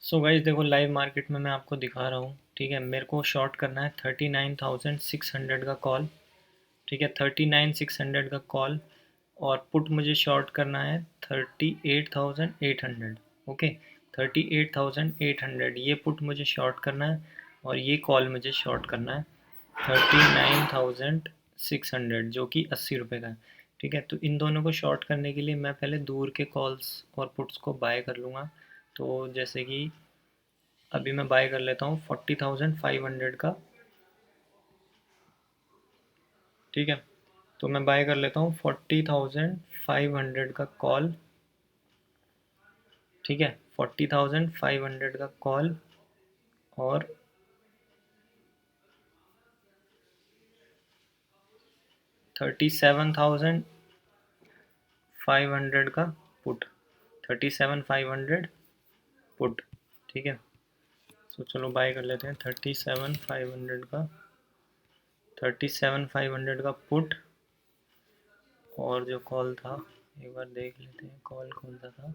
So guys देखो, live market में मैं आपको दिखा रहा हूँ। ठीक है, मेरे को शॉर्ट करना है 39,600 का कॉल। ठीक है, 39,600 का कॉल। और पुट मुझे शॉर्ट करना है 38,800। ओके, 38,800 ये पुट मुझे शॉर्ट करना है। और ये कॉल मुझे शॉर्ट करना है 39,600, जो कि 80 रुपये का है। ठीक है, तो इन दोनों को शॉर्ट करने के लिए मैं पहले दूर के कॉल्स और पुट्स को बाय कर लूँगा। तो जैसे कि अभी मैं बाय कर लेता हूँ 40,500 का। ठीक है, तो मैं बाय कर लेता हूँ 40,500 का कॉल। ठीक है, 40,500 का कॉल और 37,500 का पुट। 37,500 पुट। ठीक है, तो चलो बाय कर लेते हैं 37,500 का। 37,500 का पुट। और जो कॉल था, एक बार देख लेते हैं कॉल कौन सा था।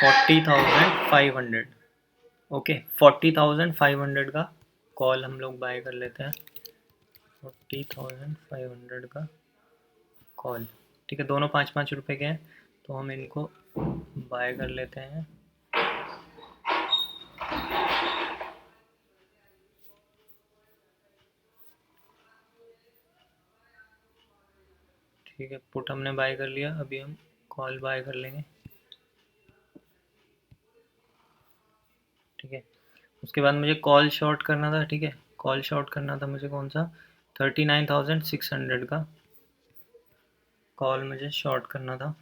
40,500। ओके, 40,500 का कॉल हम लोग बाय कर लेते हैं। 40,500 का कॉल। ठीक है, दोनों 5-5 रुपए के हैं, तो हम इनको बाय कर लेते हैं। ठीक है, पुट हमने बाय कर लिया, अभी हम कॉल बाय कर लेंगे। ठीक है, उसके बाद मुझे कॉल शॉर्ट करना था। ठीक है, कॉल शॉर्ट करना था मुझे कौन सा, 39,600 का कॉल मुझे शॉर्ट करना था।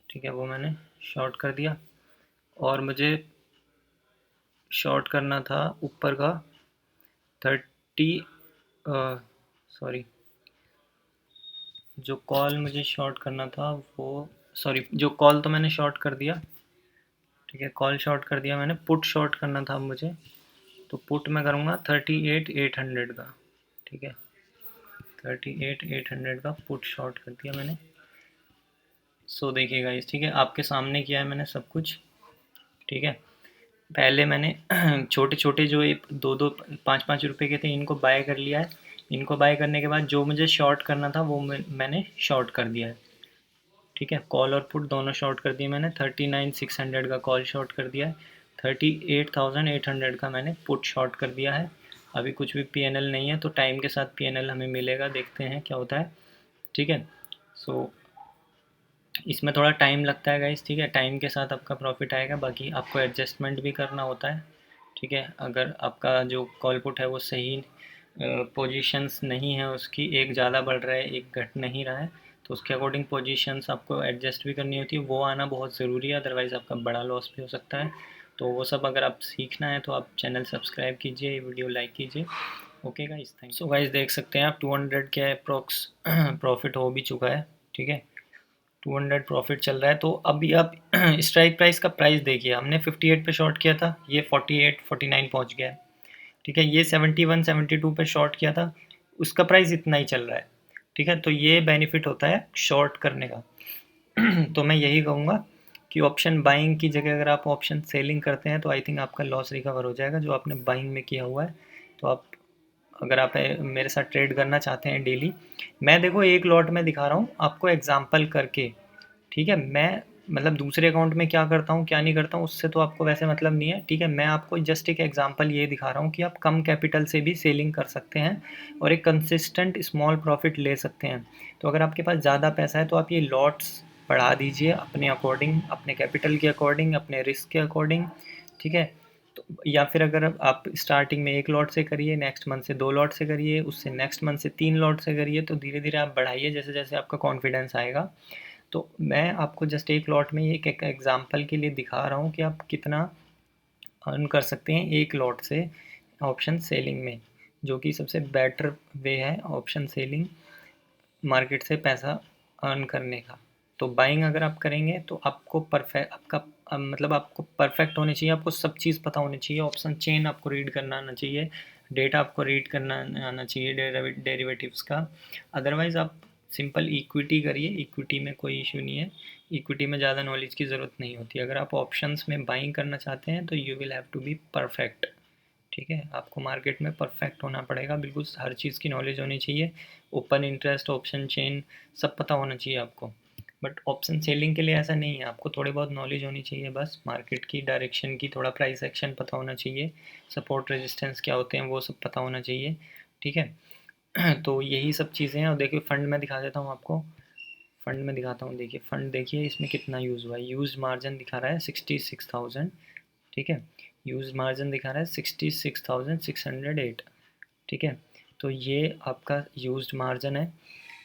ठीक है, वो मैंने शॉर्ट कर दिया। और मुझे शॉर्ट करना था ऊपर का 30, सॉरी, जो कॉल मुझे शॉर्ट करना था वो, सॉरी, जो कॉल तो मैंने शॉर्ट कर दिया। ठीक है, कॉल शॉर्ट कर दिया मैंने, पुट शॉर्ट करना था मुझे। तो पुट मैं करूँगा 38,800 का। ठीक है, 38,800 का पुट शॉर्ट कर दिया मैंने। सो देखिएगा इस, ठीक है, आपके सामने किया है मैंने सब कुछ। ठीक है, पहले मैंने छोटे छोटे जो ये 2-2 5-5 रुपए के थे, इनको बाय कर लिया है। इनको बाय करने के बाद जो मुझे शॉर्ट करना था वो मैंने शॉर्ट कर दिया है। ठीक है, कॉल और पुट दोनों शॉर्ट कर दिए मैंने। 39,600 का कॉल शॉर्ट कर दिया है। 38,800 का मैंने पुट शॉर्ट कर दिया है। अभी कुछ भी पीएनएल नहीं है, तो टाइम के साथ पीएनएल हमें मिलेगा, देखते हैं क्या होता है। ठीक है, सो इसमें थोड़ा टाइम लगता है गाइस। ठीक है, टाइम के साथ आपका प्रॉफिट आएगा, बाकी आपको एडजस्टमेंट भी करना होता है। ठीक है, अगर आपका जो कॉल पुट है वो सही पोजीशंस नहीं है, उसकी एक ज़्यादा बढ़ रहा है एक घट नहीं रहा है, तो उसके अकॉर्डिंग पोजीशंस आपको एडजस्ट भी करनी होती है, वो आना बहुत ज़रूरी है, अदरवाइज़ आपका बड़ा लॉस भी हो सकता है। तो वो सब अगर आप सीखना है तो आप चैनल सब्सक्राइब कीजिए, वीडियो लाइक कीजिए। Okay guys, thank you. So guys देख सकते हैं आप 200 के अप्रॉक्स प्रॉफिट हो भी चुका है। ठीक है, 200 प्रॉफिट चल रहा है। तो अभी आप स्ट्राइक प्राइस का प्राइस देखिए, हमने 58 पे शॉर्ट किया था, ये 48-49 पहुंच गया है। ठीक है, ये 71-72 पे शॉर्ट किया था, उसका प्राइस इतना ही चल रहा है। ठीक है, तो ये बेनिफिट होता है शॉर्ट करने का। तो मैं यही कहूँगा कि ऑप्शन बाइंग की जगह अगर आप ऑप्शन सेलिंग करते हैं तो आई थिंक आपका लॉस रिकवर हो जाएगा जो आपने बाइंग में किया हुआ है। तो आप, अगर आप मेरे साथ ट्रेड करना चाहते हैं डेली, मैं देखो एक लॉट में दिखा रहा हूँ आपको एग्जांपल करके। ठीक है, मैं मतलब दूसरे अकाउंट में क्या करता हूँ क्या नहीं करता हूँ उससे तो आपको वैसे मतलब नहीं है। ठीक है, मैं आपको जस्ट एक एग्जांपल ये दिखा रहा हूँ कि आप कम कैपिटल से भी सेलिंग कर सकते हैं और एक कंसिस्टेंट स्मॉल प्रॉफिट ले सकते हैं। तो अगर आपके पास ज़्यादा पैसा है तो आप ये लॉट्स बढ़ा दीजिए अपने अकॉर्डिंग, अपने कैपिटल के अकॉर्डिंग, अपने रिस्क के अकॉर्डिंग। ठीक है, तो या फिर अगर आप स्टार्टिंग में एक लॉट से करिए, नेक्स्ट मंथ से 2 लॉट से करिए, उससे नेक्स्ट मंथ से 3 लॉट से करिए, तो धीरे धीरे आप बढ़ाइए जैसे जैसे आपका कॉन्फिडेंस आएगा। तो मैं आपको जस्ट एक लॉट में एक एक एग्जांपल के लिए दिखा रहा हूँ कि आप कितना अर्न कर सकते हैं एक लॉट से ऑप्शन सेलिंग में, जो कि सबसे बेटर वे है ऑप्शन सेलिंग मार्केट से पैसा अर्न करने का। तो बाइंग अगर आप करेंगे तो आपको परफेक्ट, आपका मतलब आपको परफेक्ट होनी चाहिए, आपको सब चीज़ पता होनी चाहिए, ऑप्शन चेन आपको रीड करना आना चाहिए, डेटा आपको रीड करना आना चाहिए डेरिवेटिव्स का। अदरवाइज़ आप सिंपल इक्विटी करिए, इक्विटी में कोई इशू नहीं है, इक्विटी में ज़्यादा नॉलेज की ज़रूरत नहीं होती। अगर आप ऑप्शंस में बाइंग करना चाहते हैं तो you will have to be perfect. ठीक है, आपको मार्केट में परफेक्ट होना पड़ेगा, बिल्कुल हर चीज़ की नॉलेज होनी चाहिए, ओपन इंटरेस्ट, ऑप्शन चेन सब पता होना चाहिए आपको। बट ऑप्शन सेलिंग के लिए ऐसा नहीं है, आपको थोड़ी बहुत नॉलेज होनी चाहिए, बस मार्केट की डायरेक्शन की, थोड़ा प्राइस एक्शन पता होना चाहिए, सपोर्ट रेजिस्टेंस क्या होते हैं वो सब पता होना चाहिए। ठीक है तो यही सब चीज़ें हैं। और देखिए फंड में दिखा देता हूँ आपको, फंड में दिखाता हूँ। देखिए फंड देखिए इसमें कितना यूज़ हुआ है, यूज मार्जिन दिखा रहा है 66,000। ठीक है, यूज मार्जिन दिखा रहा है 66,608। ठीक है, तो ये आपका यूज्ड मार्जिन है।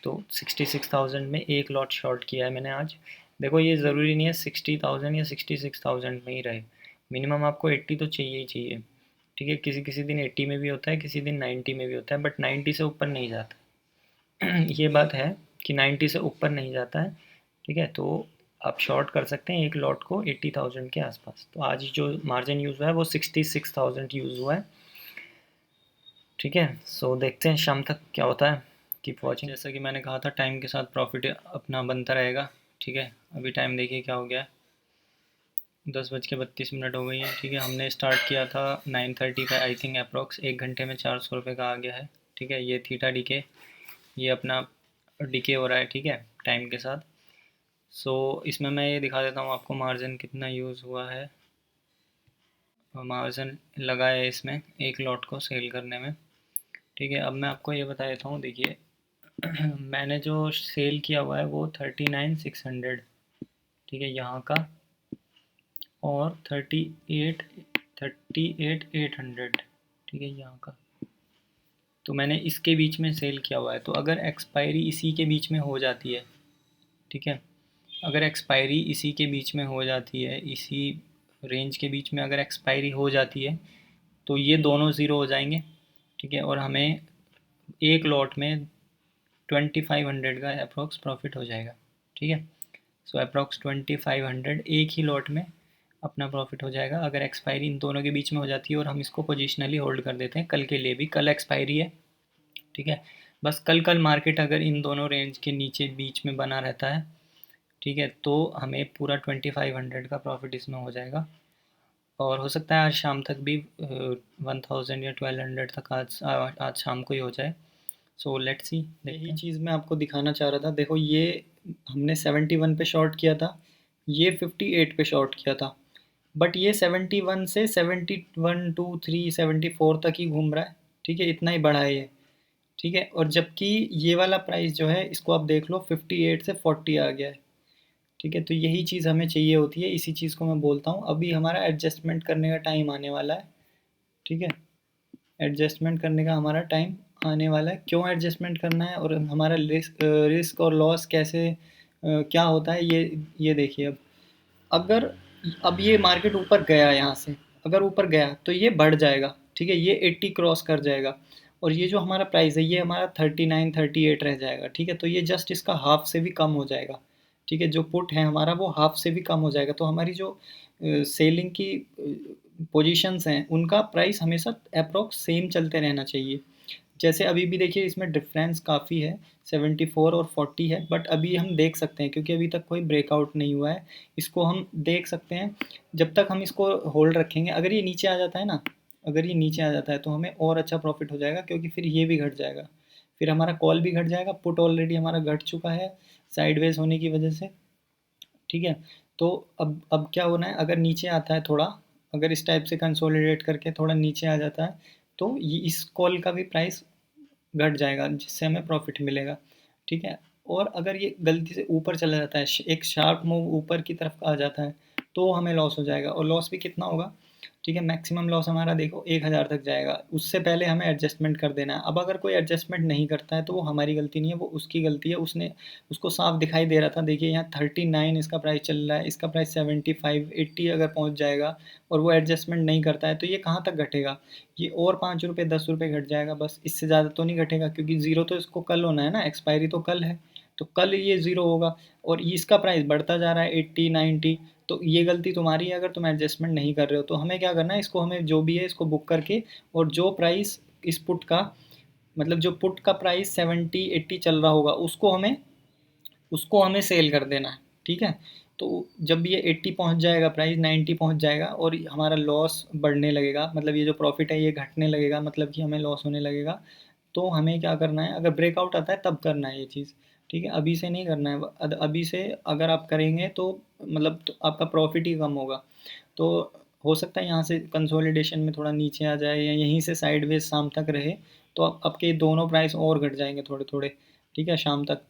तो 66,000 में एक लॉट शॉर्ट किया है मैंने आज। देखो ये ज़रूरी नहीं है 60,000 या 66,000 में ही रहे, मिनिमम आपको 80 तो चाहिए ही चाहिए। ठीक है, किसी किसी दिन 80 में भी होता है, किसी दिन 90 में भी होता है, बट 90 से ऊपर नहीं जाता। ये बात है कि 90 से ऊपर नहीं जाता है। ठीक है, तो आप शॉर्ट कर सकते हैं एक लॉट को 80,000 के आसपास। तो आज जो मार्जिन यूज़ हुआ है वो 66,000 यूज़ हुआ है। ठीक है, सो देखते हैं शाम तक क्या होता है। Keep watching. जैसा कि मैंने कहा था टाइम के साथ प्रॉफिट अपना बनता रहेगा। ठीक है, अभी टाइम देखिए क्या हो गया है, 10:32 हो गई है। ठीक है, हमने स्टार्ट किया था 9:30 पे, आई थिंक अप्रोक्स 1 घंटे में 400 रुपये का आ गया है। ठीक है, ये थीटा डीके, ये अपना डीके हो रहा है। ठीक है, टाइम के साथ। सो इसमें मैं ये दिखा देता हूँ आपको मार्जिन कितना यूज़ हुआ है। मार्जिन लगा है इसमें एक लॉट को सेल करने में। ठीक है, अब मैं आपको ये बता देता हूँ। देखिए मैंने जो सेल किया हुआ है वो 39,600, ठीक है यहाँ का, और 38,800, ठीक है यहाँ का। तो मैंने इसके बीच में सेल किया हुआ है। तो अगर एक्सपायरी इसी के बीच में हो जाती है, ठीक है, अगर एक्सपायरी इसी के बीच में हो जाती है, इसी रेंज के बीच में अगर एक्सपायरी हो जाती है, तो ये दोनों ज़ीरो हो जाएंगे। ठीक है, और हमें एक लॉट में 2500 का अप्रोक्स प्रॉफिट हो जाएगा। ठीक है, सो अप्रोक्स 2500 एक ही लॉट में अपना प्रॉफिट हो जाएगा, अगर एक्सपायरी इन दोनों के बीच में हो जाती है और हम इसको पोजिशनली होल्ड कर देते हैं कल के लिए भी। कल एक्सपायरी है। ठीक है, बस कल कल मार्केट अगर इन दोनों रेंज के नीचे बीच में बना रहता है, ठीक है, तो हमें पूरा 2500 का प्रॉफिट इसमें हो जाएगा। और हो सकता है आज शाम तक भी 1000 या 1200 तक आज शाम को ही हो जाए। So let's see. यही चीज़ मैं आपको दिखाना चाह रहा था। देखो ये हमने 71 पे शॉर्ट किया था, ये 58 पे शॉर्ट किया था, बट ये 71 से 71 2 3 74 तक ही घूम रहा है। ठीक है, इतना ही बढ़ा है ये। ठीक है, और जबकि ये वाला प्राइस जो है इसको आप देख लो 58 से 40 आ गया है। ठीक है, तो यही चीज़ हमें चाहिए होती है, इसी चीज़ को मैं बोलता हूँ। अभी हमारा एडजस्टमेंट करने का टाइम आने वाला है। ठीक है, एडजस्टमेंट करने का हमारा टाइम आने वाला है। क्यों एडजस्टमेंट करना है और हमारा रिस्क और लॉस कैसे क्या होता है, ये देखिए। अब अगर अब ये मार्केट ऊपर गया यहाँ से, अगर ऊपर गया तो ये बढ़ जाएगा। ठीक है, ये 80 क्रॉस कर जाएगा, और ये जो हमारा प्राइस है ये हमारा 39 38 रह जाएगा। ठीक है, तो ये जस्ट इसका हाफ से भी कम हो जाएगा। ठीक है, जो पुट है हमारा वो हाफ से भी कम हो जाएगा। तो हमारी जो सेलिंग की पोजीशंस हैं उनका प्राइस हमेशा अप्रोक्स सेम चलते रहना चाहिए। जैसे अभी भी देखिए इसमें डिफरेंस काफ़ी है, 74 और 40 है, बट अभी हम देख सकते हैं क्योंकि अभी तक कोई ब्रेकआउट नहीं हुआ है, इसको हम देख सकते हैं। जब तक हम इसको होल्ड रखेंगे, अगर ये नीचे आ जाता है ना, अगर ये नीचे आ जाता है तो हमें और अच्छा प्रॉफिट हो जाएगा, क्योंकि फिर ये भी घट जाएगा, फिर हमारा कॉल भी घट जाएगा, पुट ऑलरेडी हमारा घट चुका है साइडवेज होने की वजह से। ठीक है, तो अब क्या होना है, अगर नीचे आता है थोड़ा, अगर इस टाइप से कंसोलिडेट करके थोड़ा नीचे आ जाता है, तो ये इस कॉल का भी प्राइस घट जाएगा, जिससे हमें प्रॉफिट मिलेगा। ठीक है, और अगर ये गलती से ऊपर चला जाता है, एक शार्प मूव ऊपर की तरफ आ जाता है, तो हमें लॉस हो जाएगा, और लॉस भी कितना होगा। ठीक है, मैक्सिमम लॉस हमारा देखो 1000 तक जाएगा, उससे पहले हमें एडजस्टमेंट कर देना है। अब अगर कोई एडजस्टमेंट नहीं करता है तो वो हमारी गलती नहीं है, वो उसकी गलती है। उसने उसको साफ दिखाई दे रहा था, देखिए यहाँ 39 इसका प्राइस चल रहा है, इसका प्राइस 75 80 अगर पहुँच जाएगा और वो एडजस्टमेंट नहीं करता है, तो ये कहाँ तक घटेगा, ये और 5 रुपये 10 रुपये घट जाएगा, बस इससे ज़्यादा तो नहीं घटेगा, क्योंकि ज़ीरो तो इसको कल होना है ना, एक्सपायरी तो कल है, तो कल ये ज़ीरो होगा, और इसका प्राइस बढ़ता जा रहा है 80 90। तो ये गलती तुम्हारी है अगर तुम एडजस्टमेंट नहीं कर रहे हो। तो हमें क्या करना है, इसको हमें जो भी है इसको बुक करके, और जो प्राइस इस पुट का मतलब जो पुट का प्राइस 70-80 चल रहा होगा उसको हमें सेल कर देना है, ठीक है। तो जब ये 80 पहुंच जाएगा, प्राइस 90 पहुंच जाएगा और हमारा लॉस बढ़ने लगेगा, मतलब ये जो प्रॉफिट है ये घटने लगेगा, मतलब कि हमें लॉस होने लगेगा। तो हमें क्या करना है, अगर ब्रेकआउट आता है तब करना है ये चीज़, ठीक है, अभी से नहीं करना है। अभी से अगर आप करेंगे तो मतलब तो आपका प्रॉफिट ही कम होगा। तो हो सकता है यहाँ से कंसोलिडेशन में थोड़ा नीचे आ जाए या यहीं से साइडवेज शाम तक रहे, तो आपके दोनों प्राइस और घट जाएंगे थोड़े थोड़े, ठीक है, शाम तक।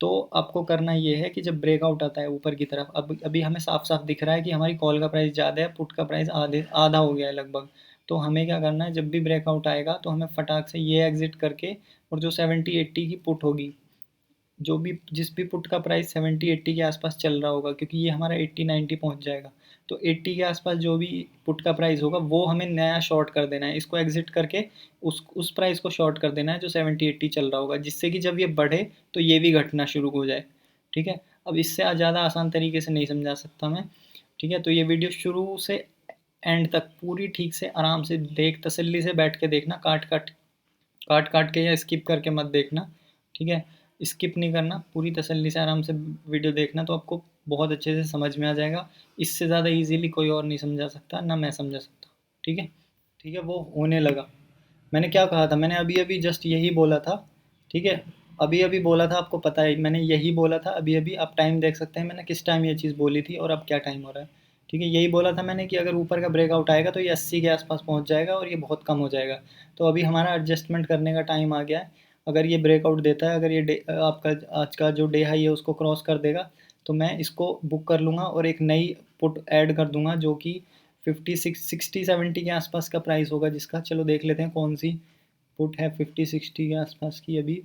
तो आपको करना ये है कि जब ब्रेकआउट आता है ऊपर की तरफ, अब अभी हमें साफ साफ दिख रहा है कि हमारी कॉल का प्राइस ज़्यादा है, पुट का प्राइस आधा हो गया है लगभग। तो हमें क्या करना है, जब भी ब्रेकआउट आएगा तो हमें फटाक से ये एग्जिट करके, और जो 70-80 की पुट होगी, जो भी जिस भी पुट का प्राइस 70-80 के आसपास चल रहा होगा, क्योंकि ये हमारा 80-90 पहुंच जाएगा, तो 80 के आसपास जो भी पुट का प्राइस होगा वो हमें नया शॉर्ट कर देना है, इसको एग्जिट करके उस प्राइस को शॉर्ट कर देना है जो 70-80 चल रहा होगा, जिससे कि जब ये बढ़े तो ये भी घटना शुरू हो जाए, ठीक है। अब इससे ज़्यादा आसान तरीके से नहीं समझा सकता मैं, ठीक है। तो ये वीडियो शुरू से एंड तक पूरी ठीक से आराम से तसल्ली से बैठ के देखना, काट काट के या स्किप करके मत देखना, ठीक है। स्किप नहीं करना, पूरी तसल्ली से आराम से वीडियो देखना, तो आपको बहुत अच्छे से समझ में आ जाएगा। इससे ज़्यादा इजीली कोई और नहीं समझा सकता, ना मैं समझा सकता, ठीक है। ठीक है, वो होने लगा। मैंने क्या कहा था, मैंने अभी अभी जस्ट यही बोला था, ठीक है। अभी अभी बोला था, आपको पता है मैंने यही बोला था अभी अभी, आप टाइम देख सकते हैं मैंने किस टाइम ये चीज़ बोली थी और अब क्या टाइम हो रहा है, ठीक है। यही बोला था मैंने कि अगर ऊपर का ब्रेकआउट आएगा तो ये 80 के आसपास पहुंच जाएगा और ये बहुत कम हो जाएगा। तो अभी हमारा एडजस्टमेंट करने का टाइम आ गया है। अगर ये ब्रेकआउट देता है, अगर ये आपका आज का जो डे हाई है उसको क्रॉस कर देगा, तो मैं इसको बुक कर लूँगा और एक नई पुट ऐड कर दूंगा, जो कि 50-60-70 के आसपास का प्राइस होगा जिसका। चलो देख लेते हैं कौन सी पुट है 50-60 के आसपास की अभी।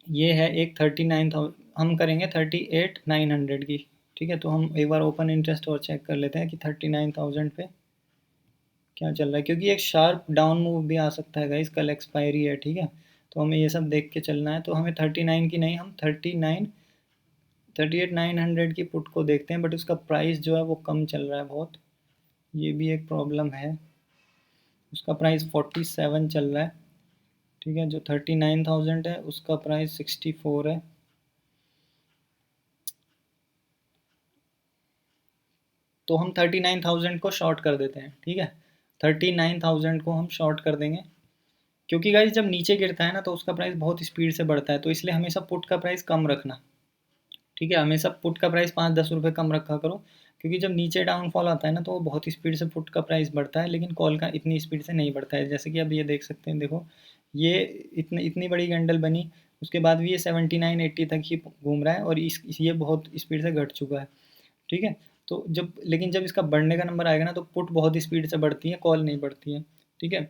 ये है एक 39,000, हम करेंगे 38,900 की, ठीक है। तो हम एक बार ओपन इंटरेस्ट और चेक कर लेते हैं कि 39,000 पे क्या चल रहा है, क्योंकि एक शार्प डाउन मूव भी आ सकता है गाइस, कल एक्सपायरी है, ठीक है। तो हमें ये सब देख के चलना है। तो हमें 39 की नहीं, हम 38,900 की पुट को देखते हैं, बट उसका प्राइस जो है वो कम चल रहा है बहुत, ये भी एक प्रॉब्लम है। उसका प्राइस 47 चल रहा है, ठीक है। जो 39,000 है उसका प्राइस 64 है। तो हम 39,000 को शॉर्ट कर देते हैं, ठीक है। 39,000 को हम शॉर्ट कर देंगे, क्योंकि गाइस जब नीचे गिरता है ना तो उसका प्राइस बहुत स्पीड से बढ़ता है, तो इसलिए हमेशा पुट का प्राइस कम रखना, ठीक है। हमेशा पुट का प्राइस 5-10 रुपये कम रखा करो, क्योंकि जब नीचे डाउनफॉल आता है ना तो वो बहुत स्पीड से पुट का प्राइस बढ़ता है, लेकिन कॉल का इतनी स्पीड से नहीं बढ़ता है। जैसे कि अब ये देख सकते हैं, देखो ये इतनी इतनी बड़ी कैंडल बनी, उसके बाद भी ये 79-80 तक ही घूम रहा है और ये बहुत स्पीड से घट चुका है, ठीक है। तो लेकिन जब इसका बढ़ने का नंबर आएगा ना तो पुट बहुत स्पीड से बढ़ती है, कॉल नहीं बढ़ती है, ठीक है।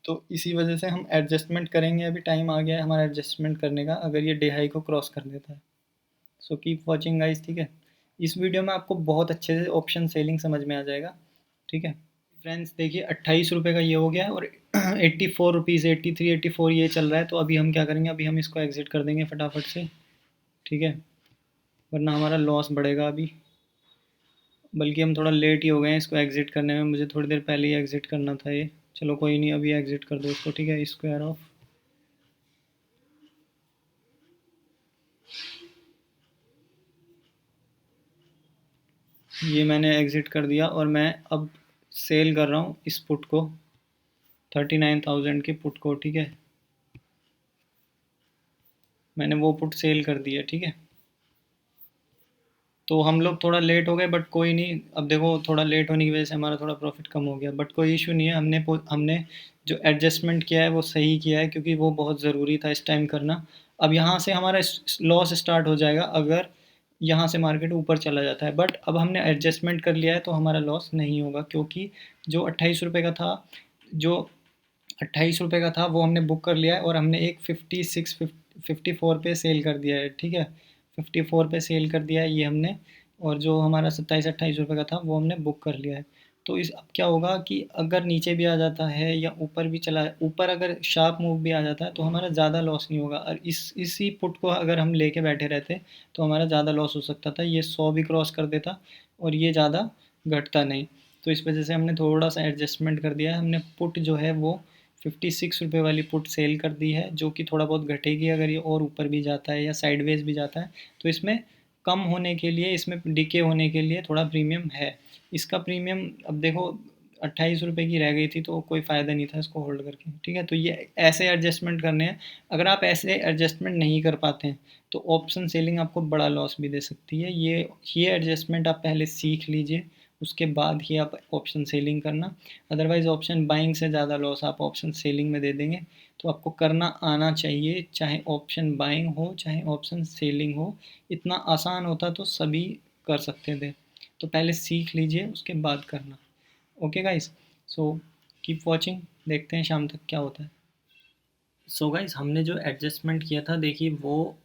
तो इसी वजह से हम एडजस्टमेंट करेंगे, अभी टाइम आ गया है हमारा एडजस्टमेंट करने का, अगर ये डे हाई को क्रॉस कर देता है। सो कीप वॉचिंग गाइस, ठीक है। इस वीडियो में आपको बहुत अच्छे से ऑप्शन सेलिंग समझ में आ जाएगा, ठीक है। फ्रेंड्स देखिए 28 रुपये का ये हो गया है और 84 रुपीज़ 83-84 ये चल रहा है। तो अभी हम क्या करेंगे, अभी हम इसको एग्ज़िट कर देंगे फटाफट से, ठीक है, वरना हमारा लॉस बढ़ेगा अभी। बल्कि हम थोड़ा लेट ही हो गए हैं इसको एग्ज़िट करने में, मुझे थोड़ी देर पहले ही एग्ज़िट करना था ये। चलो कोई नहीं, अभी एग्ज़िट कर दो इसको, ठीक है। स्क्वायर ऑफ, ये मैंने एग्ज़िट कर दिया और मैं अब सेल कर रहा हूँ इस पुट को, 39,000 की पुट को, ठीक है। मैंने वो पुट सेल कर दी है, ठीक है। तो हम लोग थोड़ा लेट हो गए, बट कोई नहीं, अब देखो थोड़ा लेट होने की वजह से हमारा थोड़ा प्रॉफिट कम हो गया, बट कोई इशू नहीं है। हमने जो एडजस्टमेंट किया है वो सही किया है, क्योंकि वो बहुत ज़रूरी था इस टाइम करना। अब यहाँ से हमारा लॉस स्टार्ट हो जाएगा अगर यहाँ से मार्केट ऊपर चला जाता है, बट अब हमने एडजस्टमेंट कर लिया है तो हमारा लॉस नहीं होगा, क्योंकि जो 28 रुपये का था, जो 28 रुपये का था वो हमने बुक कर लिया है और हमने एक 54 पे सेल कर दिया है, ठीक है। 54 पे सेल कर दिया है ये हमने, और जो हमारा 27-28 रुपये का था वो हमने बुक कर लिया है। तो इस अब क्या होगा कि अगर नीचे भी आ जाता है या ऊपर भी चला, ऊपर अगर शार्प मूव भी आ जाता है तो हमारा ज़्यादा लॉस नहीं होगा, और इसी पुट को अगर हम लेके बैठे रहते तो हमारा ज़्यादा लॉस हो सकता था, ये 100 भी क्रॉस कर देता और ये ज़्यादा घटता नहीं। तो इस वजह से हमने थोड़ा सा एडजस्टमेंट कर दिया है, हमने पुट जो है वो ₹56 वाली पुट सेल कर दी है, जो कि थोड़ा बहुत घटेगी अगर ये और ऊपर भी जाता है या साइडवेज भी जाता है। तो इसमें कम होने के लिए, इसमें डिके होने के लिए थोड़ा प्रीमियम है। इसका प्रीमियम अब देखो ₹28 की रह गई थी, तो कोई फ़ायदा नहीं था इसको होल्ड करके, ठीक है। तो ये ऐसे एडजस्टमेंट करने हैं। अगर आप ऐसे एडजस्टमेंट नहीं कर पाते हैं तो ऑप्शन सेलिंग आपको बड़ा लॉस भी दे सकती है। ये एडजस्टमेंट आप पहले सीख लीजिए, उसके बाद ही आप ऑप्शन सेलिंग करना। अदरवाइज़ ऑप्शन बाइंग से ज़्यादा लॉस आप ऑप्शन सेलिंग में दे देंगे। तो आपको करना आना चाहिए, चाहे ऑप्शन बाइंग हो चाहे ऑप्शन सेलिंग हो। इतना आसान होता तो सभी कर सकते थे। तो पहले सीख लीजिए, उसके बाद करना। Okay guys, so keep watching, देखते हैं शाम तक क्या होता है। सो गाइस, हमने जो एडजस्टमेंट किया था, देखिए वो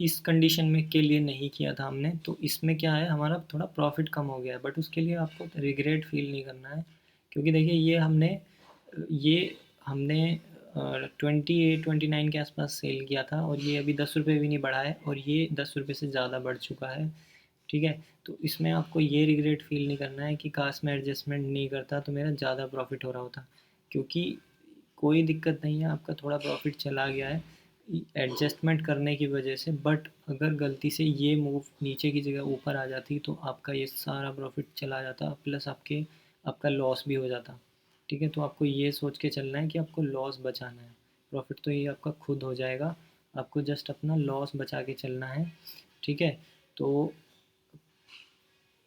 इस कंडीशन में के लिए नहीं किया था हमने। तो इसमें क्या है, हमारा थोड़ा प्रॉफिट कम हो गया है, बट उसके लिए आपको रिग्रेट फील नहीं करना है, क्योंकि देखिए ये हमने 28-29 के आसपास सेल किया था, और ये अभी ₹10 भी नहीं बढ़ा है, और ये ₹10 से ज़्यादा बढ़ चुका है, ठीक है। तो इसमें आपको ये रिग्रेट फील नहीं करना है कि काश मैं एडजस्टमेंट नहीं करता तो मेरा ज़्यादा प्रॉफिट हो रहा होता, क्योंकि कोई दिक्कत नहीं है, आपका थोड़ा प्रॉफिट चला गया है एडजस्टमेंट करने की वजह से। बट अगर गलती से ये मूव नीचे की जगह ऊपर आ जाती तो आपका ये सारा प्रॉफिट चला जाता, प्लस आपका लॉस भी हो जाता, ठीक है। तो आपको ये सोच के चलना है कि आपको लॉस बचाना है, प्रॉफिट तो ये आपका खुद हो जाएगा, आपको जस्ट अपना लॉस बचा के चलना है, ठीक है। तो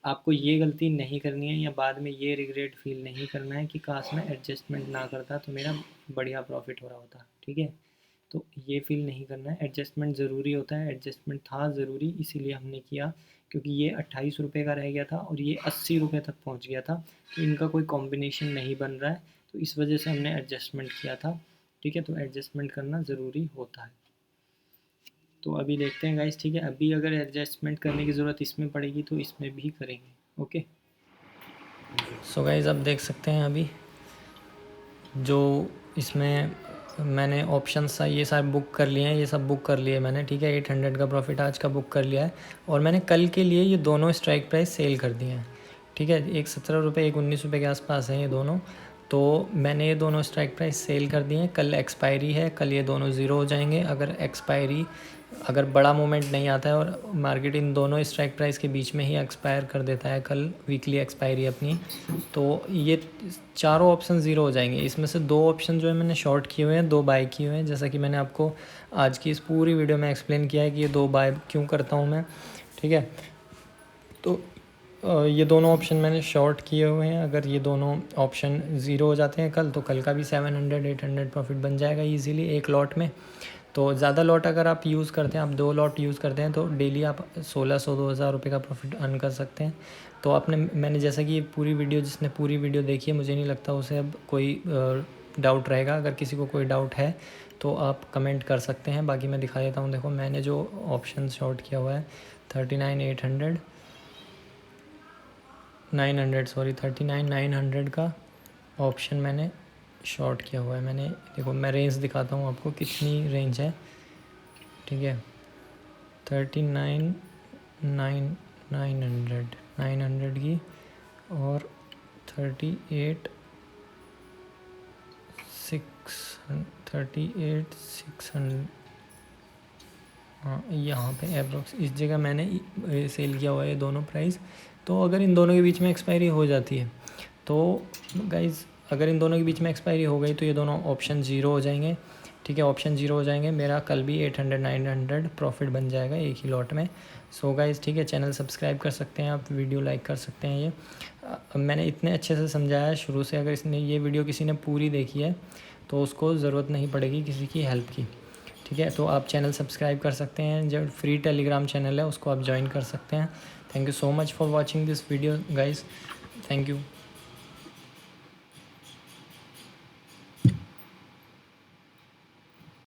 आपको ये गलती नहीं करनी है, या बाद में ये रिग्रेट फील नहीं करना है कि काश मैं एडजस्टमेंट ना करता तो मेरा बढ़िया प्रॉफिट हो रहा होता, ठीक है। तो ये फील नहीं करना है, एडजस्टमेंट ज़रूरी होता है, एडजस्टमेंट था ज़रूरी इसीलिए हमने किया, क्योंकि ये ₹28 का रह गया था और ये ₹80 तक पहुंच गया था। तो इनका कोई कॉम्बिनेशन नहीं बन रहा है, तो इस वजह से हमने एडजस्टमेंट किया था, ठीक है। तो एडजस्टमेंट करना ज़रूरी होता है। तो अभी देखते हैं गाइस, ठीक है। अभी अगर एडजस्टमेंट करने की ज़रूरत इसमें पड़ेगी तो इसमें भी करेंगे, ओके। सो गाइस, अब देख सकते हैं अभी जो इसमें मैंने ऑप्शंस ये सारे बुक कर लिए हैं, ये सब बुक कर लिए मैंने, ठीक है। 800 का प्रॉफिट आज का बुक कर लिया है, और मैंने कल के लिए ये दोनों स्ट्राइक प्राइस सेल कर दिए हैं, ठीक है। एक ₹17 एक ₹19 के आसपास हैं ये दोनों। तो मैंने ये दोनों स्ट्राइक प्राइस सेल कर दिए हैं। कल एक्सपायरी है, कल ये दोनों ज़ीरो हो जाएंगे। अगर बड़ा मोमेंट नहीं आता है और मार्केट इन दोनों स्ट्राइक प्राइस के बीच में ही एक्सपायर कर देता है कल वीकली एक्सपायरी अपनी, तो ये चारों ऑप्शन ज़ीरो हो जाएंगे। इसमें से 2 ऑप्शन जो है मैंने शॉर्ट किए हुए हैं, 2 बाय किए हुए हैं, जैसा कि मैंने आपको आज की इस पूरी वीडियो में एक्सप्लेन किया है कि ये 2 बाय क्यों करता हूँ मैं, ठीक है। तो ये दोनों ऑप्शन मैंने शॉर्ट किए हुए हैं। अगर ये दोनों ऑप्शन ज़ीरो हो जाते हैं कल, तो कल का भी 700-800 प्रॉफिट बन जाएगा ईजीली एक लॉट में। तो ज़्यादा लॉट अगर आप यूज़ करते हैं, आप 2 लॉट यूज़ करते हैं, तो डेली आप 1600-2000 रुपये का प्रॉफिट अर्न कर सकते हैं। तो मैंने जैसा कि जिसने पूरी वीडियो देखी है, मुझे नहीं लगता उसे अब कोई डाउट रहेगा। अगर किसी को कोई डाउट है तो आप कमेंट कर सकते हैं, बाकी मैं दिखा देता हूँ। देखो, मैंने जो ऑप्शन शॉर्ट किया हुआ है 39,900 का ऑप्शन मैंने शॉर्ट किया हुआ है। देखो, मैं रेंज दिखाता हूँ आपको कितनी रेंज है, ठीक है। 39,900 की, और 38,600, हाँ यहाँ पे अप्रोक्स इस जगह मैंने सेल किया हुआ है ये दोनों प्राइस। तो अगर इन दोनों के बीच में एक्सपायरी हो जाती है, तो गाइज़ अगर इन दोनों के बीच में एक्सपायरी हो गई तो ये दोनों ऑप्शन ज़ीरो हो जाएंगे, ठीक है। ऑप्शन ज़ीरो हो जाएंगे, मेरा कल भी 800-900 प्रॉफिट बन जाएगा एक ही लॉट में। सो गाइज़, ठीक है, चैनल सब्सक्राइब कर सकते हैं आप, वीडियो लाइक कर सकते हैं। ये मैंने इतने अच्छे से समझाया है शुरू से। अगर ये वीडियो किसी ने पूरी देखी है तो उसको ज़रूरत नहीं पड़ेगी किसी की हेल्प की, ठीक है। तो आप चैनल सब्सक्राइब कर सकते हैं, जो फ्री टेलीग्राम चैनल है उसको आप ज्वाइन कर सकते हैं। Thank you so much for watching this video guys, thank you.